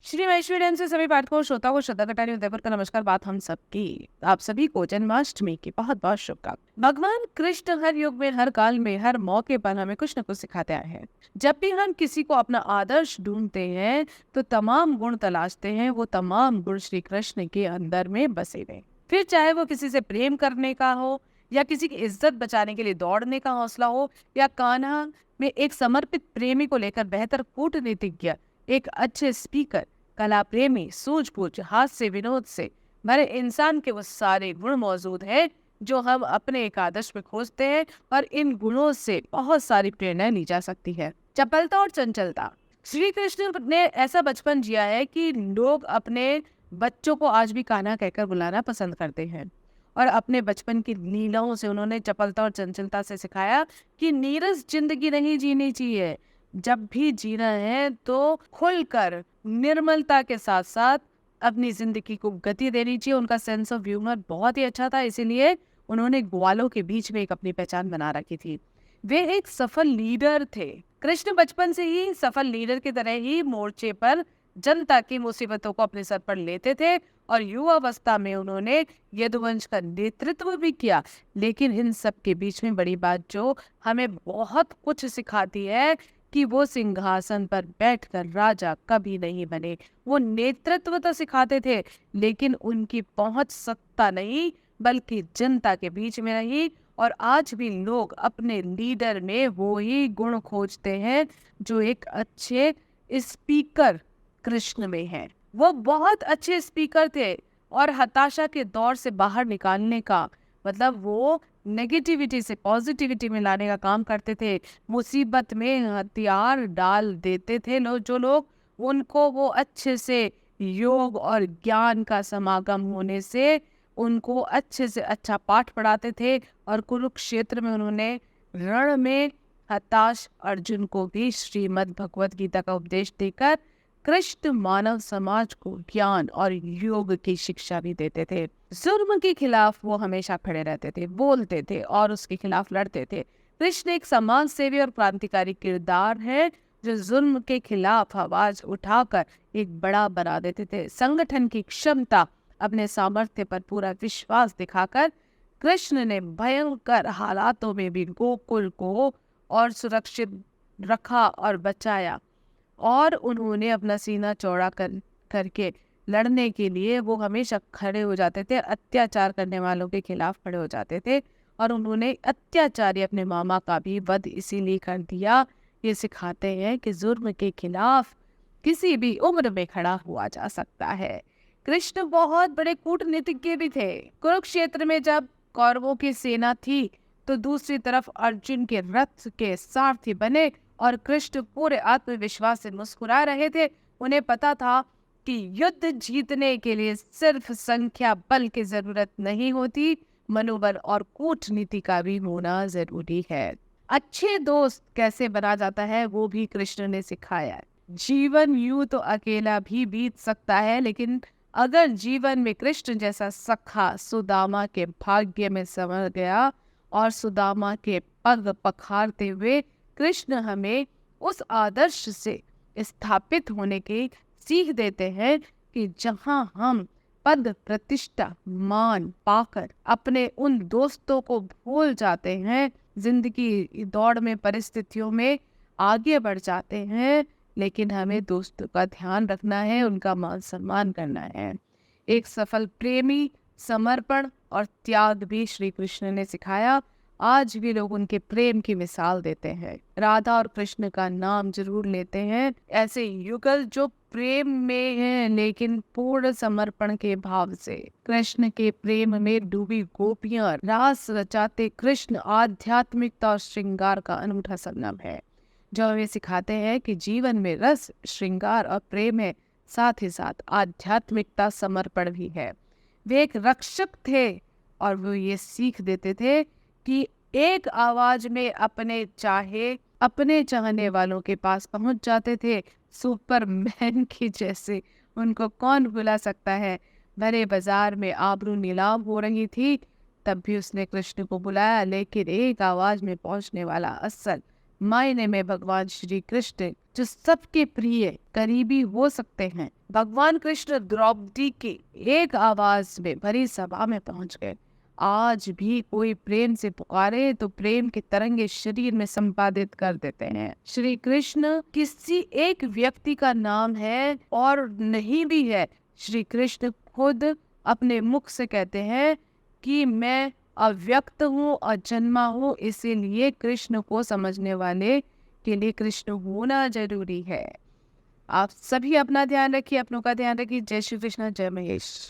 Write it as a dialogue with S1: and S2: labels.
S1: श्री महेश्वरी से सभी पाठकों श्रोताओं को श्रद्धा कटारी उदयपुर का नमस्कार। बात हम सबकी, आप सभी को जन्माष्टमी की बहुत बहुत शुभकामनाएं। भगवान कृष्ण हर युग में, हर काल में, हर मौके पर हमें कुछ न कुछ सिखाते आए हैं। जब भी हम किसी को अपना आदर्श ढूंढते हैं तो तमाम गुण तलाशते हैं। वो तमाम गुण श्री कृष्ण के अंदर में बसे हुए, फिर चाहे वो किसी से प्रेम करने का हो, या किसी की इज्जत बचाने के लिए दौड़ने का हौसला हो, या कान्हा में एक समर्पित प्रेमी को लेकर बेहतर कूटनीतिज्ञ, एक अच्छे स्पीकर, कला प्रेमी, सूझबूझ, हास्य विनोद से भरे इंसान के वो सारे गुण मौजूद हैं जो हम अपने एक आदर्श में खोजते हैं। और इन गुणों से बहुत सारी प्रेरणा ली जा सकती है। चपलता और चंचलता। श्री कृष्ण ने ऐसा बचपन जिया है कि लोग अपने बच्चों को आज भी कान्हा कहकर बुलाना पसंद करते हैं। और अपने बचपन की लीलाओं से उन्होंने चपलता और चंचलता से सिखाया कि नीरस जिंदगी नहीं जीनी चाहिए। जब भी जीना है तो खुलकर, निर्मलता के साथ साथ अपनी जिंदगी को गति देनी चाहिए। उनका सेंस ऑफ ह्यूमर बहुत ही अच्छा था, इसीलिए उन्होंने ग्वालों के बीच में एक अपनी पहचान बना रखी थी। वे एक सफल लीडर थे। कृष्ण बचपन से ही सफल लीडर की तरह ही मोर्चे पर जनता की मुसीबतों को अपने सर पर लेते थे। और युवावस्था में उन्होंने यदुवंश का नेतृत्व भी किया। लेकिन इन सब के बीच में बड़ी बात जो हमें बहुत कुछ सिखाती है कि वो सिंहासन पर बैठकर राजा कभी नहीं बने। वो नेतृत्व तो सिखाते थे, लेकिन उनकी पहुंच सत्ता नहीं बल्कि जनता के बीच में रही। और आज भी लोग अपने लीडर में वो ही गुण खोजते हैं जो एक अच्छे स्पीकर कृष्ण में है। वो बहुत अच्छे स्पीकर थे और हताशा के दौर से बाहर निकालने का, मतलब वो नेगेटिविटी से पॉजिटिविटी में लाने का काम करते थे। मुसीबत में हथियार डाल देते थे जो लोग, उनको वो अच्छे से योग और ज्ञान का समागम होने से उनको अच्छे से अच्छा पाठ पढ़ाते थे। और कुरुक्षेत्र में उन्होंने रण में हताश अर्जुन को भी श्रीमद् भगवत गीता का उपदेश देकर कृष्ण मानव समाज को ज्ञान और योग की शिक्षा भी देते थे। जुर्म के खिलाफ वो हमेशा खड़े रहते थे, बोलते थे और उसके खिलाफ लड़ते थे। कृष्ण एक समाज सेवी और क्रांतिकारी किरदार है जो जुर्म के खिलाफ आवाज उठाकर एक बड़ा बना देते थे। संगठन की क्षमता, अपने सामर्थ्य पर पूरा विश्वास दिखाकर कृष्ण ने भयंकर हालातों में भी गोकुल को और सुरक्षित रखा और बचाया। और उन्होंने अपना सीना चौड़ा करके लड़ने के लिए वो हमेशा खड़े हो जाते थे। अत्याचार करने वालों के खिलाफ खड़े हो जाते थे। और उन्होंने अत्याचारी अपने मामा का भी वध इसीलिए कर दिया। ये सिखाते हैं कि जुर्म के खिलाफ किसी भी उम्र में खड़ा हुआ जा सकता है। कृष्ण बहुत बड़े कूटनीतिज्ञ भी थे। कुरुक्षेत्र में जब कौरवों की सेना थी तो दूसरी तरफ अर्जुन के रथ के सारथी बने और कृष्ण पूरे आत्मविश्वास से मुस्कुरा रहे थे। उन्हें पता था कि युद्ध जीतने के लिए सिर्फ संख्या बल की जरूरत नहीं होती, मनोबल और कूटनीति का भी होना जरूरी है। अच्छे दोस्त कैसे बना जाता है वो भी कृष्ण ने सिखाया है। जीवन यूं तो अकेला भी बीत सकता है, लेकिन अगर जीवन में कृष्ण जैसा सखा सुदामा के भाग्य में संवर गया और सुदामा के पग पखारते हुए कृष्ण हमें उस आदर्श से स्थापित होने की सीख देते हैं कि जहां हम पद, प्रतिष्ठा, मान पाकर अपने उन दोस्तों को भूल जाते हैं, जिंदगी दौड़ में, परिस्थितियों में आगे बढ़ जाते हैं, लेकिन हमें दोस्तों का ध्यान रखना है, उनका मान सम्मान करना है। एक सफल प्रेमी, समर्पण और त्याग भी श्री कृष्ण ने सिखाया। आज भी लोग उनके प्रेम की मिसाल देते हैं। राधा और कृष्ण का नाम जरूर लेते हैं। ऐसे युगल जो प्रेम में हैं लेकिन पूर्ण समर्पण के भाव से। कृष्ण के प्रेम में डूबी गोपियां, रास रचाते कृष्ण आध्यात्मिकता और श्रृंगार का अनूठा संगम है, जो हमें सिखाते हैं कि जीवन में रस, श्रृंगार और प्रेम है, साथ ही साथ आध्यात्मिकता, समर्पण भी है। वे एक रक्षक थे और वो ये सीख देते थे कि एक आवाज में अपने चाहने वालों के पास पहुंच जाते थे। सुपरमैन की जैसे उनको कौन भुला सकता है। भरे बाजार में आबरू नीलाम हो रही थी, तब भी उसने कृष्ण को बुलाया, लेकिन एक आवाज में पहुंचने वाला असल मायने में भगवान श्री कृष्ण जो सबके प्रिय करीबी हो सकते हैं। भगवान कृष्ण द्रौपदी की एक आवाज में भरी सभा में पहुंच गए। आज भी कोई प्रेम से पुकारे तो प्रेम की तरंगे शरीर में संपादित कर देते हैं। श्री कृष्ण किसी एक व्यक्ति का नाम है और नहीं भी है। श्री कृष्ण खुद अपने मुख से कहते हैं कि मैं अव्यक्त हूँ, अजन्मा हूँ, इसीलिए कृष्ण को समझने वाले के लिए कृष्ण होना जरूरी है। आप सभी अपना ध्यान रखिए, अपनों का ध्यान रखिए। जय श्री कृष्ण, जय महेश।